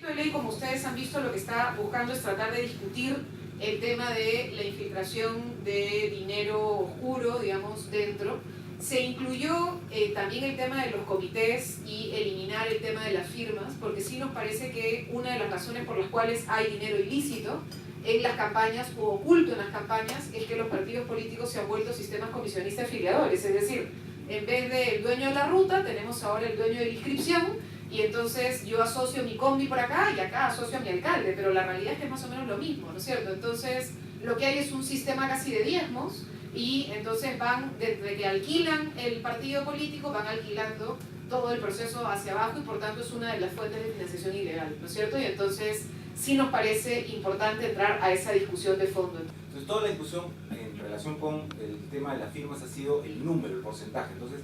proyecto de ley, como ustedes han visto, lo que está buscando es tratar de discutir el tema de la infiltración de dinero oscuro, digamos, dentro. Se incluyó también el tema de los comités y eliminar el tema de las firmas, porque sí nos parece que una de las razones por las cuales hay dinero ilícito en las campañas o oculto en las campañas es que los partidos políticos se han vuelto sistemas comisionistas afiliadores, es decir, en vez del dueño de la ruta tenemos ahora el dueño de la inscripción, y entonces yo asocio mi combi por acá y acá asocio a mi alcalde, pero la realidad es que es más o menos lo mismo, ¿no es cierto? Entonces lo que hay es un sistema casi de diezmos, y entonces van, desde que alquilan el partido político, van alquilando todo el proceso hacia abajo, y por tanto es una de las fuentes de financiación ilegal, ¿no es cierto? Y entonces sí nos parece importante entrar a esa discusión de fondo. Entonces toda la discusión en relación con el tema de las firmas ha sido el número, el porcentaje. Entonces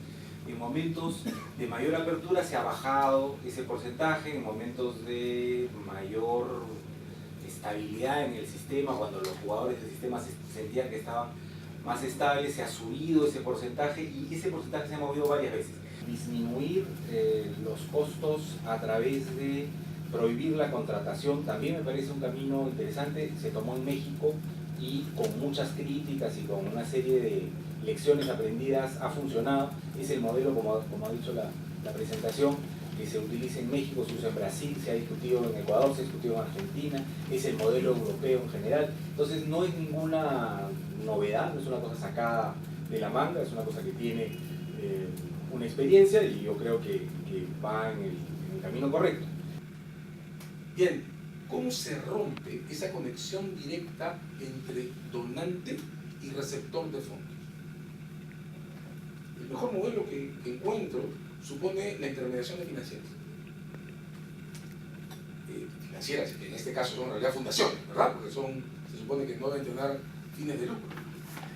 en momentos de mayor apertura se ha bajado ese porcentaje, en momentos de mayor estabilidad en el sistema, cuando los jugadores del sistema se sentían que estaban más estables, se ha subido ese porcentaje, y ese porcentaje se ha movido varias veces. Disminuir los costos a través de prohibir la contratación también me parece un camino interesante. Se tomó en México y con muchas críticas y con una serie de lecciones aprendidas ha funcionado. Es el modelo, como ha dicho la presentación, que se utiliza en México, se usa en Brasil, se ha discutido en Ecuador, se ha discutido en Argentina, es el modelo europeo en general. Entonces no es ninguna novedad, no es una cosa sacada de la manga, es una cosa que tiene una experiencia, y yo creo que va en el camino correcto. Bien, ¿cómo se rompe esa conexión directa entre donante y receptor de fondos? El mejor modelo que encuentro supone la intermediación de financieras. Financieras, que en este caso son en realidad fundaciones, ¿verdad? Porque se supone que no deben tener fines de lucro.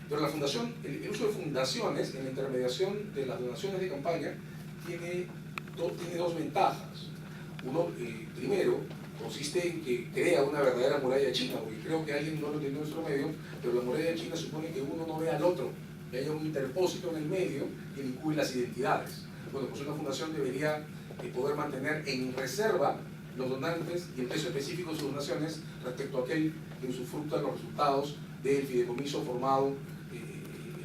Pero la fundación, el uso de fundaciones en la intermediación de las donaciones de campaña tiene dos ventajas. Uno, primero, consiste en que crea una verdadera muralla china, porque creo que alguien no lo entendió en nuestro medio, pero la muralla china supone que uno no ve al otro, que haya un interpósito en el medio que vincule las identidades. Bueno, pues una fundación debería poder mantener en reserva los donantes y el peso específico de sus donaciones respecto a aquel que usufructa los resultados del fideicomiso formado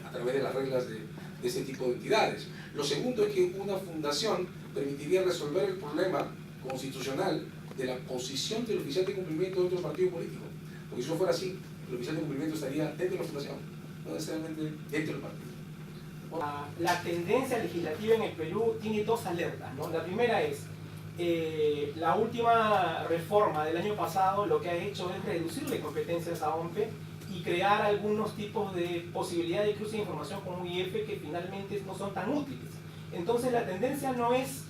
a través de las reglas de ese tipo de entidades. Lo segundo es que una fundación permitiría resolver el problema constitucional de la posición del oficial de cumplimiento dentro del partido político. Porque si no fuera así, el oficial de cumplimiento estaría dentro de la fundación, no necesariamente dentro del partido. La tendencia legislativa en el Perú tiene dos alertas, ¿no? La primera es la última reforma del año pasado lo que ha hecho es reducirle competencias a OMPE y crear algunos tipos de posibilidad de cruce de información con UIF que finalmente no son tan útiles. Entonces la tendencia no es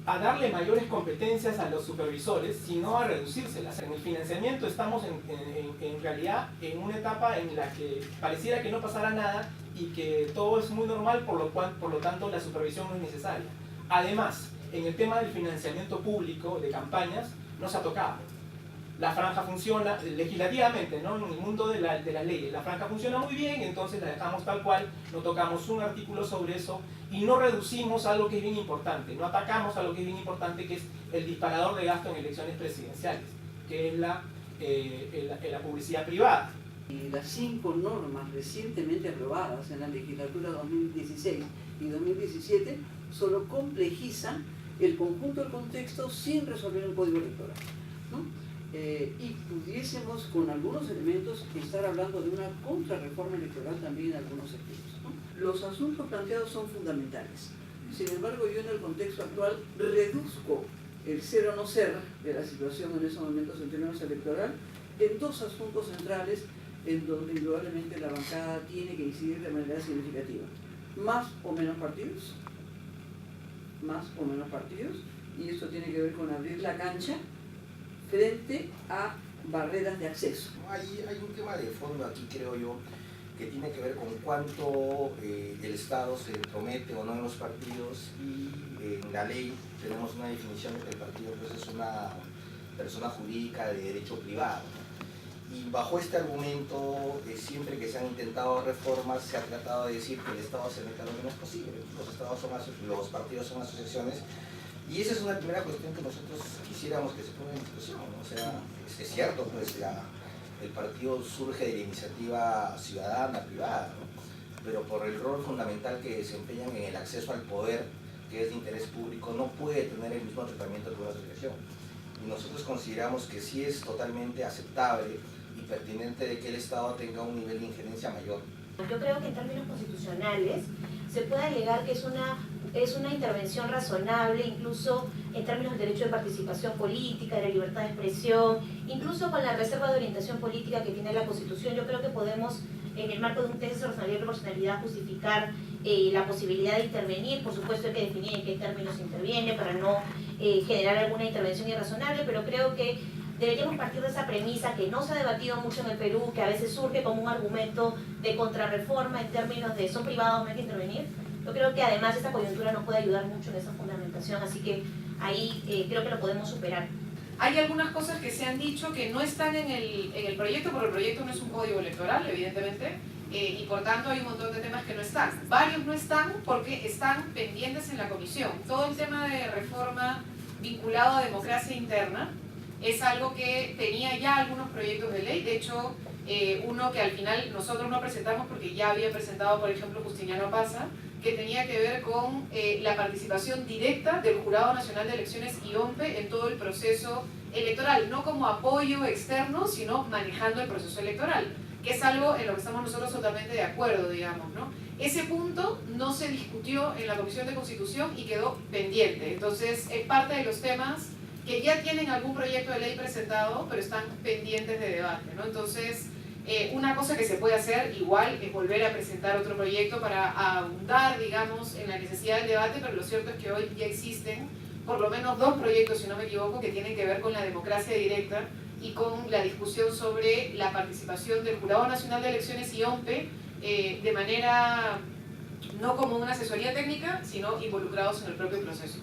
a darle mayores competencias a los supervisores, sino a reducírselas. En el financiamiento estamos en realidad en una etapa en la que pareciera que no pasará nada y que todo es muy normal, por lo tanto la supervisión no es necesaria. Además, en el tema del financiamiento público de campañas no se ha tocado. La franja funciona legislativamente, ¿no? En el mundo de las leyes. La franja funciona muy bien, entonces la dejamos tal cual, no tocamos un artículo sobre eso y no reducimos algo que es bien importante, no atacamos a lo que es bien importante, que es el disparador de gasto en elecciones presidenciales, que es la publicidad privada. Las 5 normas recientemente aprobadas en la legislatura 2016 y 2017 solo complejizan el conjunto del contexto sin resolver el código electoral, ¿no? Y pudiésemos con algunos elementos estar hablando de una contrarreforma electoral también en algunos sentidos, ¿no? Los asuntos planteados son fundamentales. Sin embargo, yo en el contexto actual reduzco el ser o no ser de la situación en esos momentos en términos electoral en dos asuntos centrales en donde indudablemente la bancada tiene que incidir de manera significativa. Más o menos partidos, y esto tiene que ver con abrir la cancha frente a barreras de acceso. Hay un tema de fondo aquí, creo yo, que tiene que ver con cuánto el Estado se entromete o no en los partidos, y en la ley tenemos una definición de que el partido pues, es una persona jurídica de derecho privado, ¿no? Y bajo este argumento, siempre que se han intentado reformas, se ha tratado de decir que el Estado se meta lo menos posible. Los partidos son asociaciones Y esa es una primera cuestión que nosotros quisiéramos que se ponga en discusión, ¿no? O sea, es cierto, pues el partido surge de la iniciativa ciudadana, privada, ¿no? Pero por el rol fundamental que desempeñan en el acceso al poder, que es de interés público, no puede tener el mismo tratamiento que una asociación. Y nosotros consideramos que sí es totalmente aceptable y pertinente de que el Estado tenga un nivel de injerencia mayor. Yo creo que en términos constitucionales se puede alegar que es una intervención razonable, incluso en términos del derecho de participación política, de la libertad de expresión, incluso con la reserva de orientación política que tiene la Constitución. Yo creo que podemos, en el marco de un test de razonabilidad y proporcionalidad, justificar la posibilidad de intervenir. Por supuesto hay que definir en qué términos se interviene para no generar alguna intervención irrazonable, pero creo que deberíamos partir de esa premisa que no se ha debatido mucho en el Perú, que a veces surge como un argumento de contrarreforma en términos de son privados, no hay que intervenir. Yo creo que además esta coyuntura nos puede ayudar mucho en esa fundamentación, así que ahí creo que lo podemos superar. Hay algunas cosas que se han dicho que no están en el proyecto, porque el proyecto no es un código electoral, evidentemente, y por tanto hay un montón de temas que no están. Varios no están porque están pendientes en la comisión. Todo el tema de reforma vinculado a democracia interna es algo que tenía ya algunos proyectos de ley. De hecho, uno que al final nosotros no presentamos porque ya había presentado, por ejemplo, Justiniano Pasa, que tenía que ver con la participación directa del Jurado Nacional de Elecciones y OMPE en todo el proceso electoral, no como apoyo externo, sino manejando el proceso electoral, que es algo en lo que estamos nosotros totalmente de acuerdo, digamos, ¿no? Ese punto no se discutió en la Comisión de Constitución y quedó pendiente. Entonces, es parte de los temas que ya tienen algún proyecto de ley presentado, pero están pendientes de debate, ¿no? Entonces, una cosa que se puede hacer igual es volver a presentar otro proyecto para ahondar, digamos, en la necesidad del debate, pero lo cierto es que hoy ya existen por lo menos 2 proyectos, si no me equivoco, que tienen que ver con la democracia directa y con la discusión sobre la participación del Jurado Nacional de Elecciones y OMPE de manera no como una asesoría técnica, sino involucrados en el propio proceso.